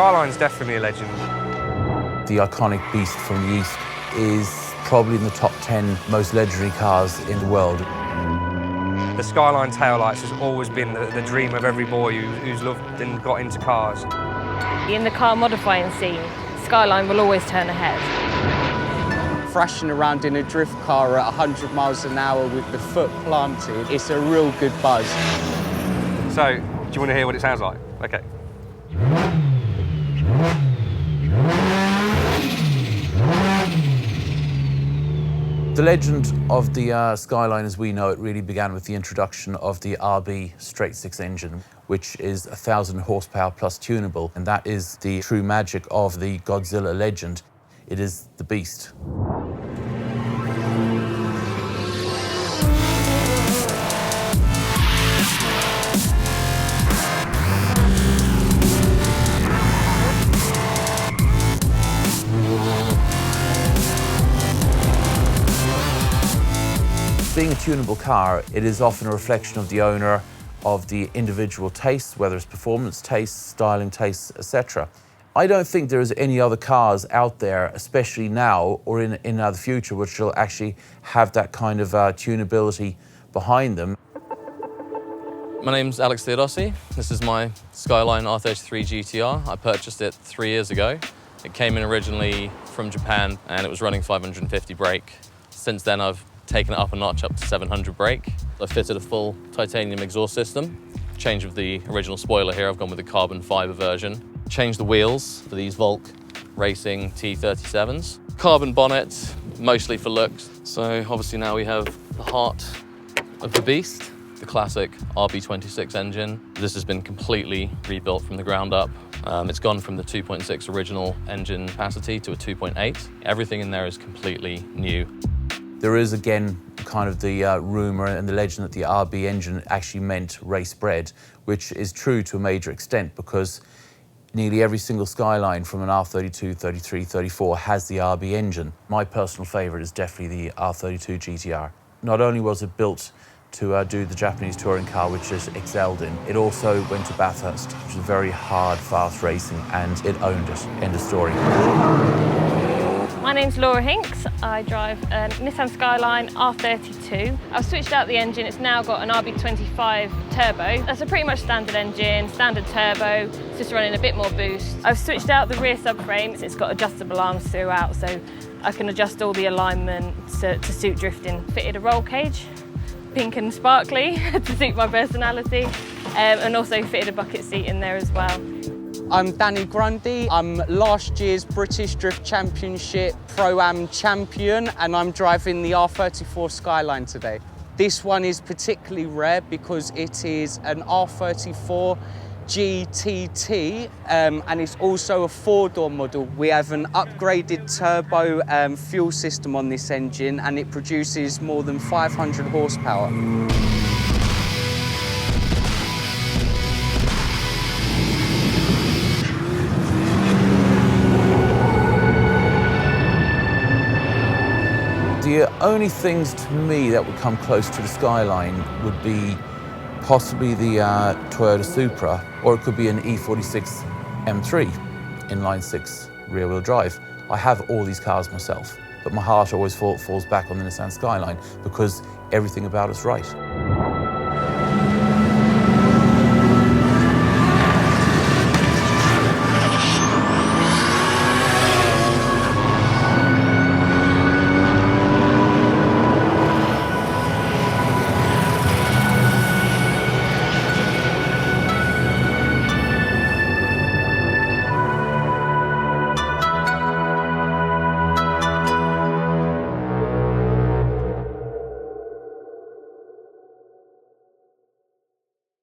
Skyline's definitely a legend. The iconic beast from the East is probably in the top 10 most legendary cars in the world. The Skyline taillights has always been the dream of every boy who's loved and got into cars. In the car modifying scene, Skyline will always turn ahead. Thrashing around in a drift car at 100 miles an hour with the foot planted, it's a real good buzz. So, do you want to hear what it sounds like? Okay. The legend of the Skyline as we know it really began with the introduction of the RB straight-six engine, which is 1,000 horsepower plus tunable, and that is the true magic of the Godzilla legend. It is the beast. Being a tunable car, it is often a reflection of the owner, of the individual tastes, whether it's performance tastes, styling tastes, etc. I don't think there's any other cars out there, especially now or in the future, which will actually have that kind of tunability behind them. My name's Alex Theodosi. This is my Skyline R33 GTR. I purchased it 3 years ago. It came in originally from Japan and it was running 550 brake. Since then I've taken it up a notch up to 700 brake. I fitted a full titanium exhaust system. Change of the original spoiler here, I've gone with the carbon fiber version. Changed the wheels for these Volk Racing T37s. Carbon bonnet, mostly for looks. So obviously now we have the heart of the beast, the classic RB26 engine. This has been completely rebuilt from the ground up. It's gone from the 2.6 original engine capacity to a 2.8. Everything in there is completely new. There is again kind of the rumour and the legend that the RB engine actually meant race bred, which is true to a major extent because nearly every single Skyline from an R32, 33, 34 has the RB engine. My personal favourite is definitely the R32 GTR. Not only was it built to do the Japanese touring car, which it excelled in, it also went to Bathurst, which is very hard, fast racing, and it owned it. End of story. My name's Laura Hinks. I drive a Nissan Skyline R32. I've switched out the engine. It's now got an RB25 turbo. That's a pretty much standard engine, standard turbo. It's just running a bit more boost. I've switched out the rear subframe. It's got adjustable arms throughout, so I can adjust all the alignment to suit drifting. Fitted a roll cage, pink and sparkly to suit my personality, and also fitted a bucket seat in there as well. I'm Danny Grundy. I'm last year's British Drift Championship Pro-Am champion, and I'm driving the R34 Skyline today. This one is particularly rare because it is an R34 GTT, and it's also a four-door model. We have an upgraded turbo fuel system on this engine, and it produces more than 500 horsepower. The only things to me that would come close to the Skyline would be possibly the Toyota Supra, or it could be an E46 M3 inline six rear-wheel drive. I have all these cars myself, but my heart always falls back on the Nissan Skyline because everything about it's right.